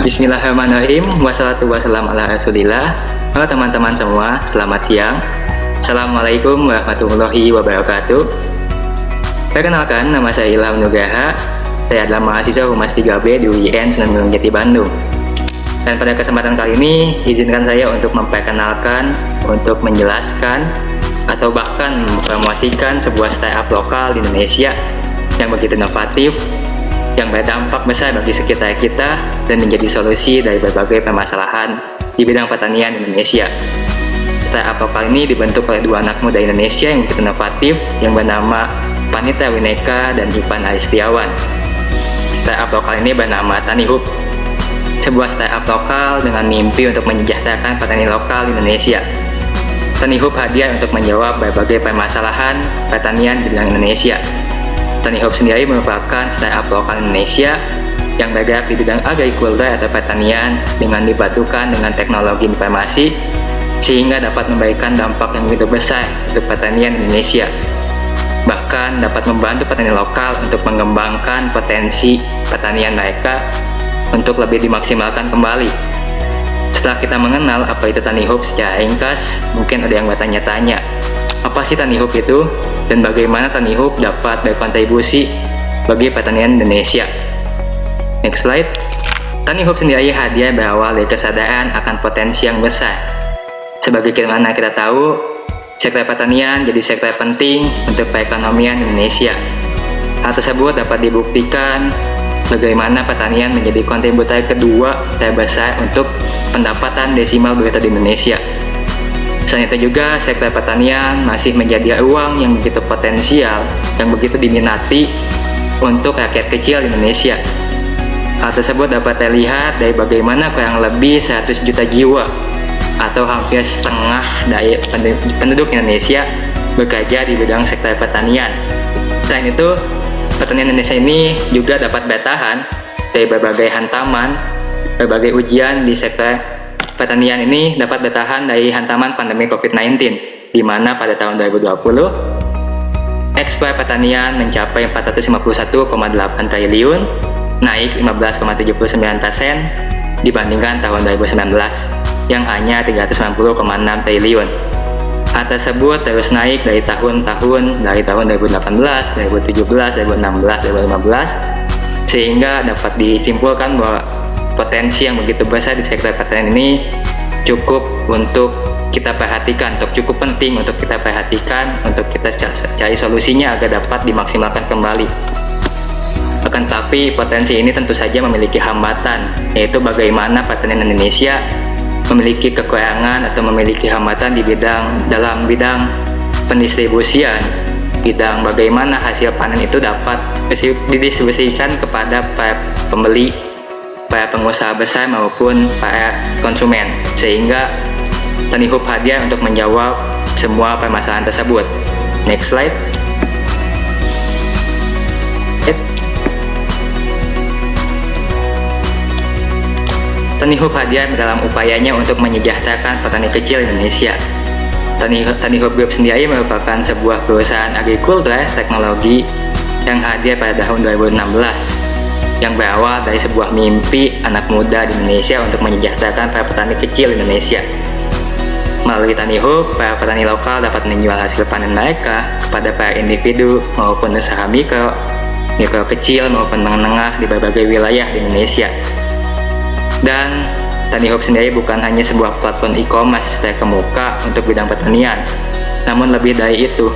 Bismillahirrahmanirrahim. Wassalatu wassalamu ala rasulillah. Halo teman-teman semua, selamat siang. Assalamualaikum warahmatullahi wabarakatuh. Perkenalkan, nama saya Ilham Nugraha. Saya adalah mahasiswa Humas 3B di UIN Sunan Gunung Jati, Bandung. Dan pada kesempatan kali ini, izinkan saya untuk memperkenalkan, untuk menjelaskan, atau bahkan mempromosikan sebuah startup lokal di Indonesia yang begitu inovatif, yang berdampak besar bagi sekitar kita dan menjadi solusi dari berbagai permasalahan di bidang pertanian Indonesia. Startup lokal ini dibentuk oleh dua anak muda Indonesia yang begitu inovatif yang bernama Panita Wineka dan Ivan Aristiawan. Startup lokal ini bernama Tanihub, sebuah startup lokal dengan mimpi untuk menyejahterakan petani lokal di Indonesia. Tanihub hadir untuk menjawab berbagai permasalahan pertanian di bidang Indonesia. Tanihub sendiri merupakan startup lokal Indonesia yang bergerak di bidang agrikultur atau pertanian dengan dipadukan dengan teknologi informasi sehingga dapat memberikan dampak yang begitu besar untuk pertanian Indonesia. Bahkan dapat membantu petani lokal untuk mengembangkan potensi pertanian mereka untuk lebih dimaksimalkan kembali. Setelah kita mengenal apa itu Tanihub secara ringkas, mungkin ada yang bertanya-tanya, apa sih Tanihub itu? Dan bagaimana Tanihub dapat berkontribusi bagi pertanian Indonesia? Next slide. Tanihub sendiri hadir berawal dari kesadaran akan potensi yang besar. Sebagaimana kita tahu, sektor pertanian jadi sektor penting untuk perekonomian Indonesia. Hal tersebut dapat dibuktikan bagaimana pertanian menjadi kontributor kedua terbesar untuk pendapatan desimal bruto di Indonesia. Selain itu juga, sektor pertanian masih menjadi ruang yang begitu potensial, yang begitu diminati untuk rakyat kecil di Indonesia. Hal tersebut dapat terlihat dari bagaimana kurang lebih 100 juta jiwa atau hampir setengah dari penduduk Indonesia bekerja di bidang sektor pertanian. Selain itu, pertanian Indonesia ini juga dapat bertahan dari berbagai hantaman, berbagai ujian di sektor pertanian ini dapat bertahan dari hantaman pandemi COVID-19, di mana pada tahun 2020, ekspor pertanian mencapai 451,8 triliun, naik 15,79% dibandingkan tahun 2019, yang hanya 390,6 triliun. Hal tersebut terus naik dari tahun-tahun, dari tahun 2018, 2017, 2016, 2015, sehingga dapat disimpulkan bahwa potensi yang begitu besar di sektor pertanian ini cukup untuk kita perhatikan, cukup penting untuk kita perhatikan, untuk kita cari solusinya agar dapat dimaksimalkan kembali. Akan tapi potensi ini tentu saja memiliki hambatan, yaitu bagaimana pertanian Indonesia memiliki kekurangan atau memiliki hambatan dalam bidang pendistribusian, bidang bagaimana hasil panen itu dapat didistribusikan kepada para pembeli, para pengusaha besar maupun para konsumen, sehingga Tanihub hadir untuk menjawab semua permasalahan tersebut. Next slide. Tanihub hadir dalam upayanya untuk menyejahterakan petani kecil Indonesia. Tanihub Group sendiri merupakan sebuah perusahaan agrikultur teknologi yang hadir pada tahun 2016. Yang berawal dari sebuah mimpi anak muda di Indonesia untuk menyejahterakan para petani kecil Indonesia. Melalui Tanihub, para petani lokal dapat menjual hasil panen mereka kepada para individu maupun usaha mikro kecil maupun menengah di berbagai wilayah di Indonesia. Dan Tanihub sendiri bukan hanya sebuah platform e-commerce terkemuka untuk bidang pertanian, namun lebih dari itu.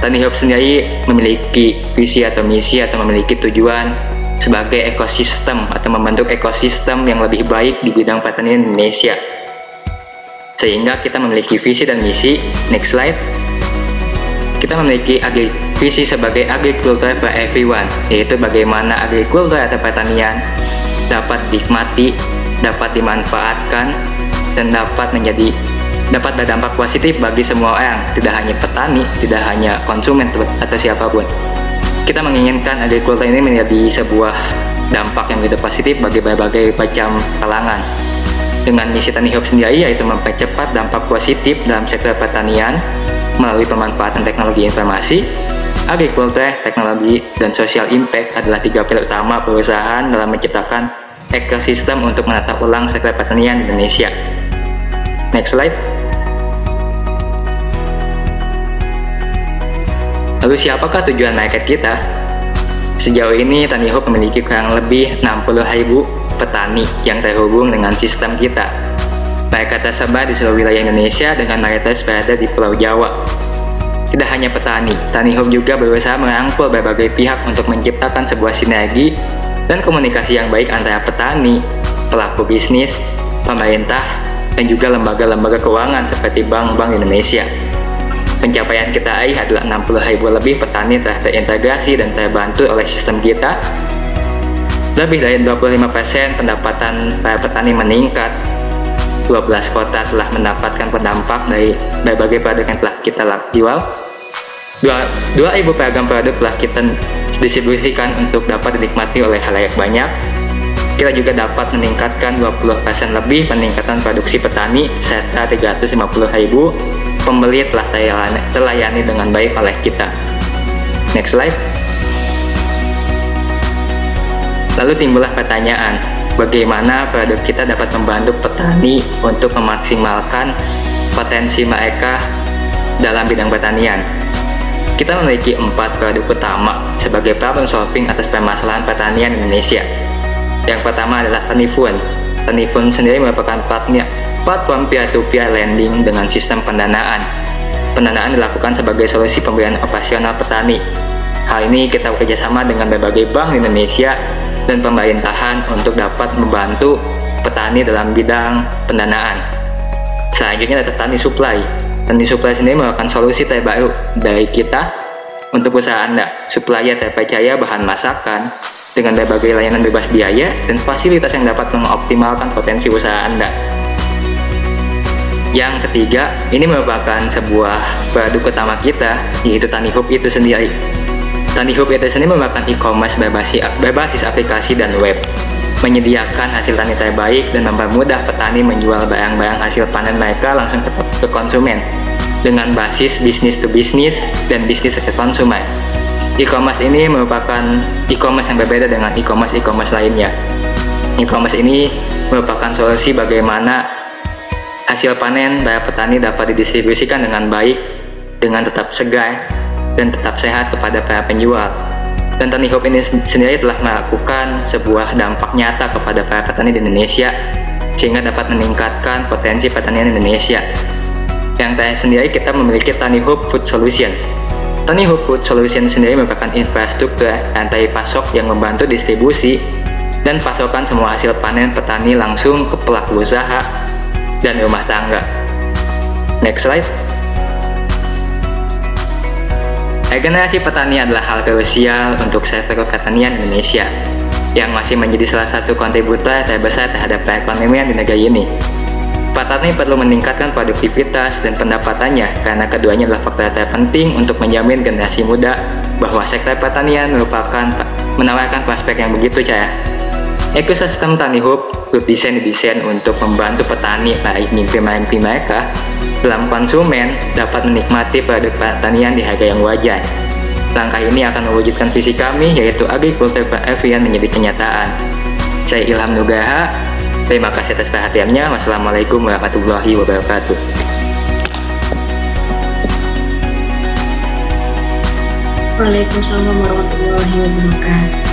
Tanihub sendiri memiliki visi atau misi atau memiliki tujuan sebagai ekosistem atau membentuk ekosistem yang lebih baik di bidang pertanian Indonesia. Sehingga kita memiliki visi dan misi. Next slide. Kita memiliki visi sebagai agriculture for everyone, yaitu bagaimana agrikultur atau pertanian dapat dinikmati, dapat dimanfaatkan, dan dapat berdampak positif bagi semua orang, tidak hanya petani, tidak hanya konsumen atau siapapun. Kita menginginkan agrikultur ini menjadi sebuah dampak yang begitu positif bagi berbagai macam kalangan. Dengan misi Tanihub sendiri yaitu mempercepat dampak positif dalam sektor pertanian melalui pemanfaatan teknologi informasi, agrikultur, teknologi, dan social impact adalah 3 pilar utama perusahaan dalam menciptakan ekosistem untuk menata ulang sektor pertanian di Indonesia. Next slide. Lalu siapakah tujuan market kita? Sejauh ini TaniHub memiliki kurang lebih 60.000 petani yang terhubung dengan sistem kita. Mereka tersebar di seluruh wilayah Indonesia dengan mayoritas berada di Pulau Jawa. Tidak hanya petani, TaniHub juga berusaha merangkul berbagai pihak untuk menciptakan sebuah sinergi dan komunikasi yang baik antara petani, pelaku bisnis, pemerintah, dan juga lembaga-lembaga keuangan seperti bank-bank Indonesia. Pencapaian kita raih adalah 60.000 lebih petani telah terintegrasi dan terbantu oleh sistem kita. Lebih dari 25% pendapatan para petani meningkat. 12 kota telah mendapatkan pendampak dari berbagai produk yang telah kita jual. 2.000 beragam produk telah kita distribusikan untuk dapat dinikmati oleh khalayak banyak. Kita juga dapat meningkatkan 20% lebih peningkatan produksi petani, serta 350.000 pembeli telah terlayani dengan baik oleh kita. Next slide. Lalu timbullah pertanyaan, bagaimana produk kita dapat membantu petani untuk memaksimalkan potensi mereka dalam bidang pertanian? Kita memiliki 4 produk utama sebagai problem solving atas permasalahan pertanian Indonesia. Yang pertama adalah TaniFund. TaniFund sendiri merupakan platform peer-to-peer lending dengan sistem pendanaan. Pendanaan dilakukan sebagai solusi pemberian operasional petani. Hal ini kita bekerjasama dengan berbagai bank di Indonesia dan pemerintahan untuk dapat membantu petani dalam bidang pendanaan. Selanjutnya ada TaniSupply. TaniSupply sendiri merupakan solusi terbaru dari kita untuk usaha Anda, supplier terpercaya bahan masakan dengan berbagai layanan bebas biaya dan fasilitas yang dapat mengoptimalkan potensi usaha Anda. Yang ketiga, ini merupakan sebuah produk utama kita, yaitu TaniHub itu sendiri. TaniHub itu sendiri merupakan e-commerce berbasis aplikasi dan web, menyediakan hasil tani terbaik dan mempermudah petani menjual barang-barang hasil panen mereka langsung ke konsumen dengan basis bisnis to bisnis dan bisnis ke konsumen. E-commerce ini merupakan e-commerce yang berbeda dengan e-commerce lainnya. E-commerce ini merupakan solusi bagaimana hasil panen para petani dapat didistribusikan dengan baik, dengan tetap segar dan tetap sehat kepada para penjual. Dan TaniHub ini sendiri telah melakukan sebuah dampak nyata kepada para petani di Indonesia sehingga dapat meningkatkan potensi pertanian Indonesia. Yang terakhir sendiri kita memiliki TaniHub Food Solution. TaniHub Food Solution sendiri merupakan infrastruktur rantai pasok yang membantu distribusi dan pasokan semua hasil panen petani langsung ke pelaku usaha dan rumah tangga. Next slide. Regenerasi petani adalah hal krusial untuk sektor pertanian Indonesia yang masih menjadi salah satu kontributor terbesar terhadap perekonomian di negeri ini. Petani perlu meningkatkan produktivitas dan pendapatannya karena keduanya adalah faktor terpenting untuk menjamin generasi muda bahwa sektor pertanian menawarkan prospek yang begitu cerah. Ekosistem TaniHub didesain untuk membantu petani meraih mimpi-mimpi mereka dalam konsumen dapat menikmati produk pertanian di harga yang wajar. Langkah ini akan mewujudkan visi kami, yaitu agrikultur per-efisien menjadi kenyataan. Saya Ilham Nugraha, terima kasih atas perhatiannya. Wassalamualaikum warahmatullahi wabarakatuh. Waalaikumsalam warahmatullahi wabarakatuh.